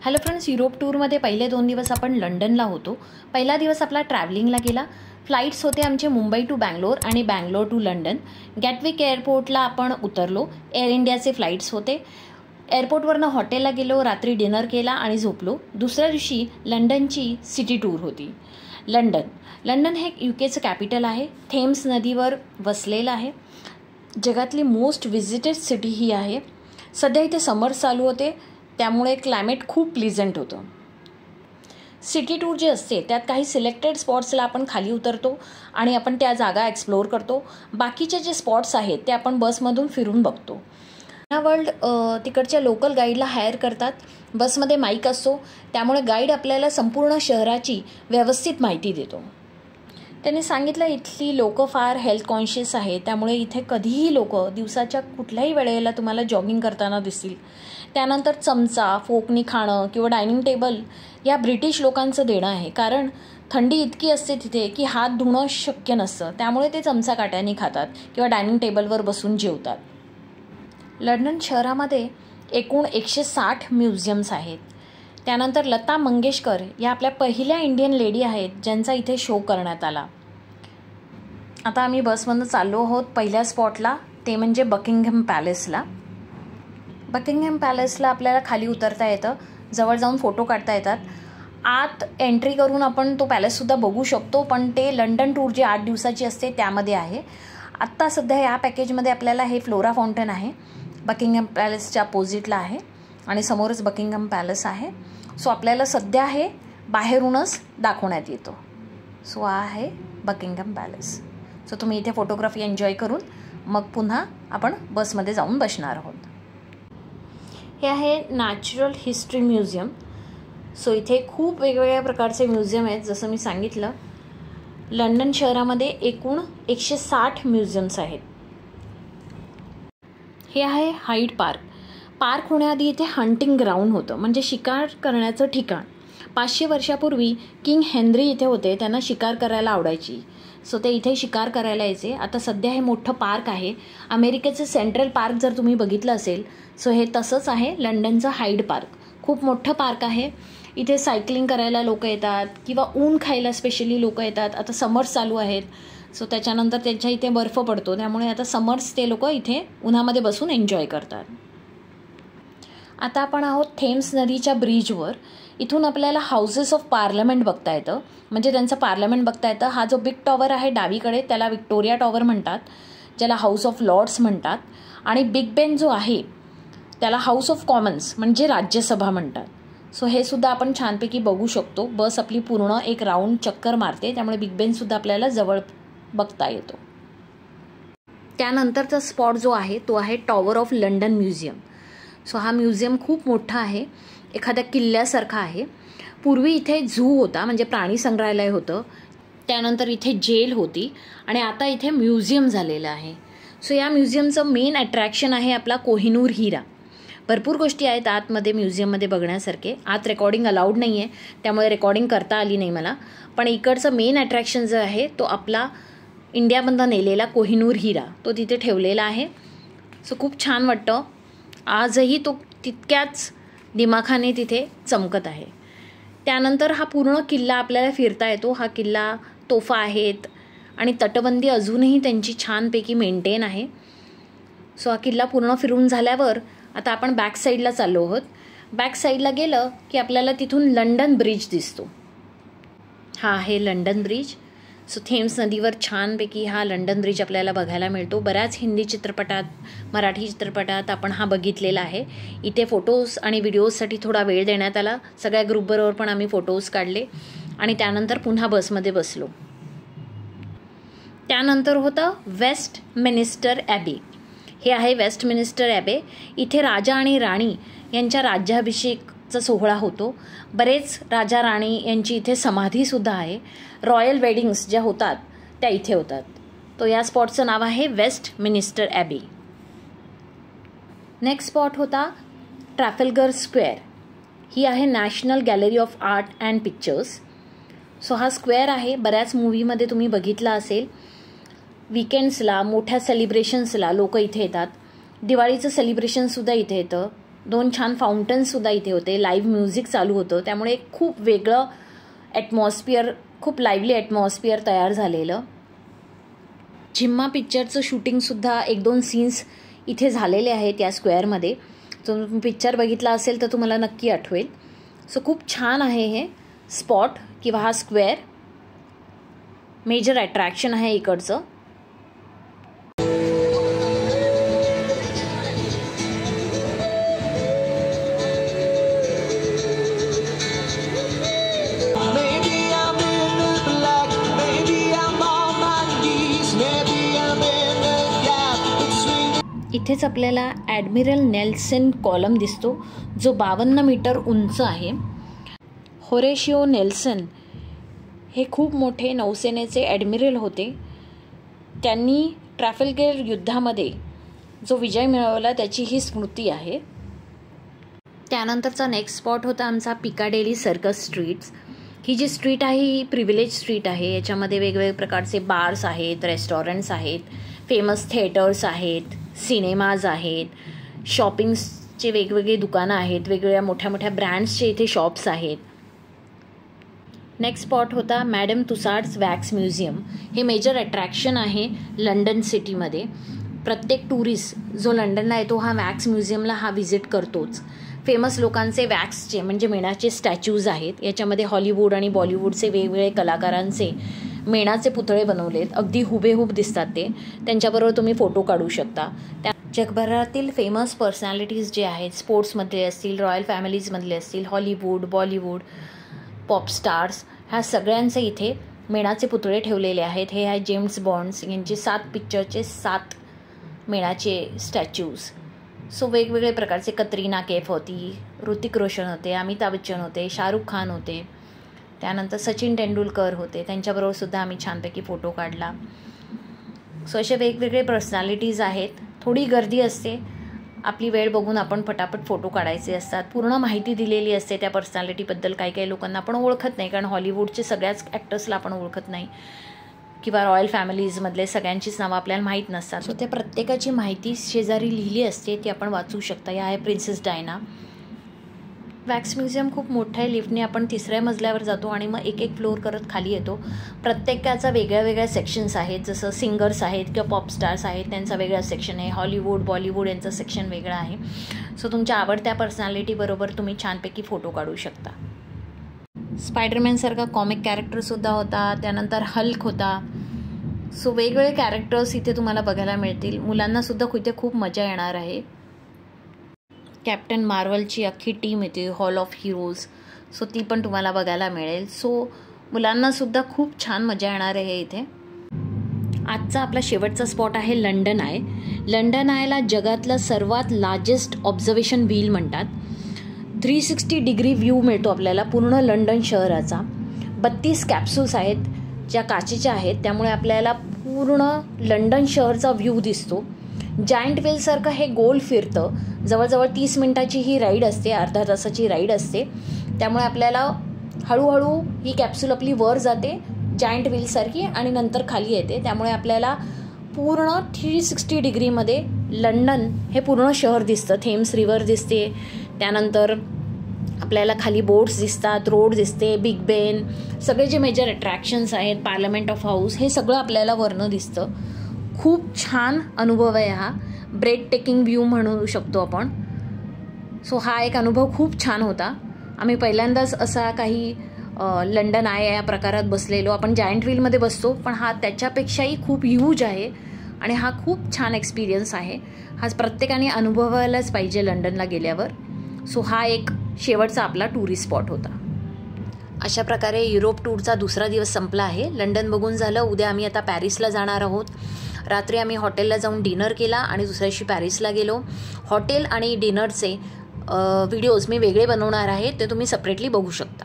Hello friends, Europe टूरमध्ये पहिले 2 दिवस आपण लंडनला होतो. पहिला दिवस आपला ट्रॅव्हलिंगला गेला. फ्लाईट्स होते आमचे मुंबई टू बँगलोर आणि बँगलोर टू लंडन. गॅटविक एअरपोर्टला आपण उतरलो. एअर इंडियाचे फ्लाईट्स होते. एअरपोर्टवरनं हॉटेलला गेलो, रात्री डिनर केला आणि झोपलो. दुसऱ्या दिवशी लंडनची सिटी टूर होती. लंडन हे UKचं कॅपिटल आहे. थेम्स नदीवर वसलेलं आहे. जगातली मोस्ट व्हिजिटेड सिटी ही आहे. सध्या इथे समर्स चालू होते, त्यामुळे क्लायमेट खूप प्लीझंट होतं. सिटी टूर जे असते त्यात काही सिलेक्टेड स्पॉट्सला आपण खाली उतरतो आणि आपण त्या जागा एक्सप्लोअर करतो. बाकीचे जे स्पॉट्स आहेत ते आपण बसमधून फिरून बघतो. वर्ल्ड तिकडच्या लोकल गाईडला हायर करतात. बसमध्ये माईक असतो, त्यामुळे गाईड आपल्याला संपूर्ण शहराची व्यवस्थित माहिती देतो. त्यांनी सांगितलं इथली लोकं फार हेल्थ कॉन्शियस आहे, त्यामुळे इथे कधीही लोकं दिवसाच्या कुठल्याही वेळेला तुम्हाला जॉगिंग करताना दिसतील. त्यानंतर चमचा, फोकनी खाणं किंवा डायनिंग टेबल या ब्रिटिश लोकांचं देणं आहे, कारण थंडी इतकी असते तिथे की हात धुणं शक्य नसतं, त्यामुळे ते चमचा काट्याने खातात किंवा डायनिंग टेबलवर बसून जेवतात. लंडन शहरामध्ये एकूण 160 म्युझियम्स आहेत. त्यानंतर लता मंगेशकर या आपल्या पहिल्या इंडियन लेडी आहेत ज्यांचा इथे शो करण्यात आला. आता आम्ही बसमधून चाललो आहोत पहिल्या स्पॉटला, ते म्हणजे बकिंगहॅम पॅलेसला. बकिंगहॅम पॅलेसला आपल्याला खाली उतरता येतं, जवळ जाऊन फोटो काढता येतात. आत एंट्री करून आपण तो पॅलेससुद्धा बघू शकतो, पण ते लंडन टूर जी 8 दिवसाची असते त्यामध्ये आहे. आत्ता सध्या या पॅकेजमध्ये आपल्याला हे फ्लोरा फाउंटन आहे, बकिंगहॅम पॅलेसच्या अपोजिटला आहे आणि समोरच बकिंगहॅम पॅलेस आहे. सो आपल्याला सध्या हे बाहेरूनच दाखवण्यात येतो. सो हा आहे बकिंगहॅम पॅलेस. सो तुम्ही इथे फोटोग्राफी एन्जॉय करून मग पुन्हा आपण बसमध्ये जाऊन बसणार आहोत. हे आहे नॅचरल हिस्ट्री म्युझियम. सो इथे खूप वेगवेगळ्या प्रकारचे म्युझियम आहेत. जसं मी सांगितलं, लंडन शहरामध्ये एकूण 160 म्युझियम्स आहेत. हे आहे हाईड पार्क. पार्क होण्याआधी इथे हंटिंग ग्राउंड होतं, म्हणजे शिकार करण्याचं ठिकाण. 500 वर्षापूर्वी किंग हेनरी इथे होते, त्यांना शिकार करायला आवडायची. सो ते इथे शिकार करायला यायचे. आता सध्या हे मोठं पार्क आहे. अमेरिकेचं सेंट्रल पार्क जर तुम्ही बघितलं असेल, सो हे तसंच आहे लंडनचं हाईड पार्क. खूप मोठं पार्क आहे. इथे सायकलिंग करायला लोक येतात किंवा ऊन खायला स्पेशली लोक येतात. आता समर्स चालू आहेत, सो त्याच्यानंतर त्यांच्या इथे बर्फ पडतो, त्यामुळे आता समर्स ते लोक इथे उन्हामध्ये बसून एन्जॉय करतात. आता आपण आहोत थेम्स नदीच्या ब्रिजवर. इथून आपल्याला हाऊसेस ऑफ पार्लमेंट बघता येतं, म्हणजे त्यांचं पार्लमेंट बघता येतं. हा जो बिग टॉवर आहे डावीकडे त्याला विक्टोरिया टॉवर म्हणतात, ज्याला हाऊस ऑफ लॉर्ड्स म्हणतात. आणि बिग बेन जो आहे त्याला हाऊस ऑफ कॉमन्स म्हणजे राज्यसभा म्हणतात. सो हे सुद्धा आपण छानपैकी बघू शकतो. बस आपली पूर्ण एक राऊंड चक्कर मारते, त्यामुळे बिग बेनसुद्धा आपल्याला जवळ बघता येतो. त्यानंतरचा स्पॉट जो आहे तो आहे tower of London museum. So हा म्युझियम खूप मोठा आहे, एखाद्या किल्ल्यासारखा आहे. पूर्वी इथे झू होता, म्हणजे प्राणी संग्रहालय होतं. त्यानंतर इथे जेल होती आणि आता इथे म्युझियम झालेलं आहे. सो या म्युझियमचं मेन अट्रॅक्शन आहे आपला कोहिनूर हिरा. भरपूर गोष्टी आहेत आतमध्ये म्युझियममध्ये बघण्यासारखे. आत रेकॉर्डिंग अलाउड नाही आहे, त्यामुळे रेकॉर्डिंग करता आली नाही मला. पण इकडचं मेन अट्रॅक्शन जो आहे तो आपला इंडियामधून नेलेला कोहिनूर हिरा, तो तिथे ठेवलेला आहे. सो खूप छान वाटतं. आजही तो तितक्याच दिमाखाने तिथे चमकत आहे. त्यानंतर हा पूर्ण किल्ला आपल्याला फिरता येतो. हा किल्ला तोफा आहेत आणि तटबंदी अजूनही त्यांची छानपैकी मेंटेन आहे. सो हा किल्ला पूर्ण फिरून झाल्यावर आता आपण बॅक साईडला चाललो आहोत. बॅक साईडला गेलं की आपल्याला तिथून लंडन ब्रिज दिसतो. हा आहे लंडन ब्रिज. सो थेम्स नदीवर छानपैकी हा लंडन ब्रिज आपल्याला बघायला मिळतो. बऱ्याच हिंदी चित्रपटात, मराठी चित्रपटात आपण हा बघितलेला आहे. इथे फोटोज आणि व्हिडिओजसाठी थोडा वेळ देण्यात आला. सगळ्या ग्रुपबरोबर पण आम्ही फोटोज काढले आणि त्यानंतर पुन्हा बसमध्ये बसलो. त्यानंतर होतं वेस्ट मिनिस्टर ॲबे. हे आहे वेस्ट मिनिस्टर ॲबे. इथे राजा आणि राणी यांच्या राज्याभिषेकचा सोहळा होतो. बरेच राजा राणी यांची इथे समाधीसुद्धा आहे. रॉयल वेडिंग्स ज्या होतात त्या इथे होतात. तो या स्पॉटचं नाव आहे वेस्ट मिनिस्टर ॲबे. नेक्स्ट स्पॉट होता ट्रॅफल्गर स्क्वेअर. ही आहे national gallery of art and pictures. So हा स्क्वेअर आहे. बऱ्याच मूवीमध्ये तुम्ही बघितला असेल. विकेंड्सला, मोठ्या सेलिब्रेशन्सला लोक इथे येतात. दिवाळीचं सेलिब्रेशनसुद्धा इथे येतं. 2 छान फाउंटन्ससुद्धा इथे होते, लाईव्ह म्युझिक चालू होतं, त्यामुळे खूप वेगळं ॲटमॉस्फिअर, खूप लाईव्हली ॲटमॉस्फिअर तयार झालेलं. झिम्मा पिक्चरचं शूटिंगसुद्धा 1-2 सीन्स इथे झालेले आहेत या स्क्वेअरमध्ये. तुम्ही पिक्चर बघितला असेल तर तुम्हाला नक्की आठवेल. सो खूप छान आहे हे स्पॉट किंवा हा स्क्वेअर, मेजर अट्रॅक्शन आहे इकडचं. इथेच आपल्याला ॲडमिरल नेल्सन कॉलम दिसतो, जो 52 मीटर उंच आहे. होरेशिओ नेल्सन हे खूप मोठे नौसेनेचे ॲडमिरल होते. त्यांनी ट्रॅफल्गर युद्धामध्ये जो विजय मिळवला त्याची ही स्मृती आहे. त्यानंतरचा नेक्स्ट स्पॉट होता आमचा पिकाडेली सर्कस स्ट्रीट्स. ही जी स्ट्रीट आहे ही प्रिव्हिलेज स्ट्रीट आहे. याच्यामध्ये वेगवेगळे प्रकारचे बार्स आहेत, रेस्टॉरंट्स आहेत, फेमस थिएटर्स आहेत, सिनेमाज आहेत, शॉपिंग्सचे वेगवेगळे दुकानं आहेत, वेगवेगळ्या मोठ्या मोठ्या ब्रँड्सचे इथे शॉप्स आहेत. नेक्स्ट स्पॉट होता मॅडम तुसाड्स वॅक्स म्युझियम. हे मेजर अट्रॅक्शन आहे लंडन सिटीमध्ये. प्रत्येक टुरिस्ट जो लंडनला येतो हा वॅक्स म्युझियमला हा व्हिजिट करतोच. फेमस लोकांचे वॅक्सचे म्हणजे मेणाचे स्टॅच्यूज आहेत. याच्यामध्ये हॉलिवूड आणि बॉलिवूडचे वेगवेगळे कलाकारांचे मेणाचे पुतळे बनवलेत, अगदी हुबेहूब दिसतात ते. त्यांच्याबरोबर तुम्ही फोटो काढू शकता. त्या जगभरातील फेमस पर्सनॅलिटीज जे आहेत, स्पोर्ट्समधले असतील, रॉयल फॅमिलीजमधले असतील, हॉलिवूड, बॉलिवूड, पॉप स्टार्स, ह्या सगळ्यांचे इथे मेणाचे पुतळे ठेवलेले आहेत. हे आहे जेम्स बॉन्ड्स यांचे 7 पिक्चरचे 7 मेणाचे स्टॅच्यूज. सो वेगवेगळे प्रकारचे, कतरीना कैफ होती, ऋतिक रोशन होते, अमिताभ बच्चन होते, शाहरुख खान होते, त्यानंतर सचिन तेंडुलकर होते. त्यांच्याबरोबर सुद्धा आम्ही छानपैकी फोटो काढला. सो असे वेगवेगळे पर्सनॅलिटीज आहेत. थोडी गर्दी असते, आपली वेळ बघून आपण पटापट फोटो काढायचे असतात. पूर्ण माहिती दिलेली असते त्या पर्सनॅलिटीबद्दल. काही काही लोकांना आपण ओळखत नाही, कारण हॉलिवूडचे सगळ्याच ॲक्टर्सला आपण ओळखत नाही, किंवा रॉयल फॅमिलीजमधले सगळ्यांचीच नावं आपल्याला माहीत नसतात. सो त्या प्रत्येकाची माहिती शेजारी लिहिली असते, ती आपण वाचू शकता. या आहे प्रिन्सेस डायना. वॅक्स म्युझियम खूप मोठं आहे. लिफ्टने आपण 3ऱ्या मजल्यावर जातो आणि मग एक फ्लोअर करत खाली येतो. प्रत्येकाचा वेगळ्या वेगळ्या सेक्शन्स आहेत. जसं सिंगर्स आहेत किंवा पॉप स्टार्स आहेत, त्यांचा वेगळा सेक्शन आहे. हॉलिवूड, बॉलिवूड यांचं सेक्शन वेगळं आहे. सो तुमच्या आवडत्या पर्सनॅलिटीबरोबर तुम्ही छानपैकी फोटो काढू शकता. स्पायडरमॅनसारखा कॉमिक कॅरेक्टरसुद्धा होता. त्यानंतर हल्क होता. सो वेगवेगळे कॅरेक्टर्स इथे तुम्हाला बघायला मिळतील. मुलांनासुद्धा इथे खूप मजा येणार आहे. कॅप्टन मार्वलची अख्खी टीम येते, हॉल ऑफ हिरोज. सो ती पण तुम्हाला बघायला मिळेल. सो मुलांनासुद्धा खूप छान मजा येणार आहे इथे. आजचा आपला शेवटचा स्पॉट आहे लंडन आय. लंडन आयला जगातलं सर्वात लार्जेस्ट ऑब्झर्वेशन व्हील म्हणतात. 360 डिग्री व्ह्यू मिळतो आपल्याला पूर्ण लंडन शहराचा. 32 कॅप्सूल्स आहेत ज्या काचेच्या आहेत, त्यामुळे आपल्याला पूर्ण लंडन शहरचा व्ह्यू दिसतो. जायंट व्हीलसारखं हे गोल फिरतं. जवळजवळ 30 मिनिटाची ही राईड असते, अर्धा तासाची राईड असते. त्यामुळे आपल्याला हळूहळू ही कॅप्सूल आपली वर जाते जायंट व्हीलसारखी आणि नंतर खाली येते. त्यामुळे आपल्याला पूर्ण 360 डिग्रीमध्ये लंडन हे पूर्ण शहर दिसतं. थेम्स रिव्हर दिसते, त्यानंतर आपल्याला खाली बोट्स दिसतात, रोड दिसते, बिग बेन, सगळे जे मेजर अट्रॅक्शन्स आहेत, पार्लमेंट ऑफ हाऊस, हे सगळं आपल्याला वरनं दिसतं. खूप छान अनुभव आहे हा. ब्रेड टेकिंग व्ह्यू म्हणू शकतो आपण. सो हा एक अनुभव खूप छान होता. आम्ही पहिल्यांदाच असा काही लंडन आय या प्रकारात बसलेलो. आपण जायंट व्हीलमध्ये बसतो, पण हा त्याच्यापेक्षाही खूप ह्यूज आहे आणि हा खूप छान एक्सपिरियन्स आहे. हा प्रत्येकाने अनुभवायलाच पाहिजे लंडनला गेल्यावर. सो हा एक शेवटचा आपला टुरिस्ट स्पॉट होता. अशा प्रकारे युरोप टूरचा 2रा दिवस संपला आहे. लंडन बघून झालं. उद्या आम्ही आता पॅरिसला जाणार आहोत. रात्री आम्ही हॉटेलला जाऊन डिनर केला आणि दुसऱ्या दिवशी पॅरिसला गेलो. हॉटेल आणि डिनरचे व्हिडिओज मी वेगळे बनवणार आहे, ते तुम्ही सेपरेटली बघू शकता.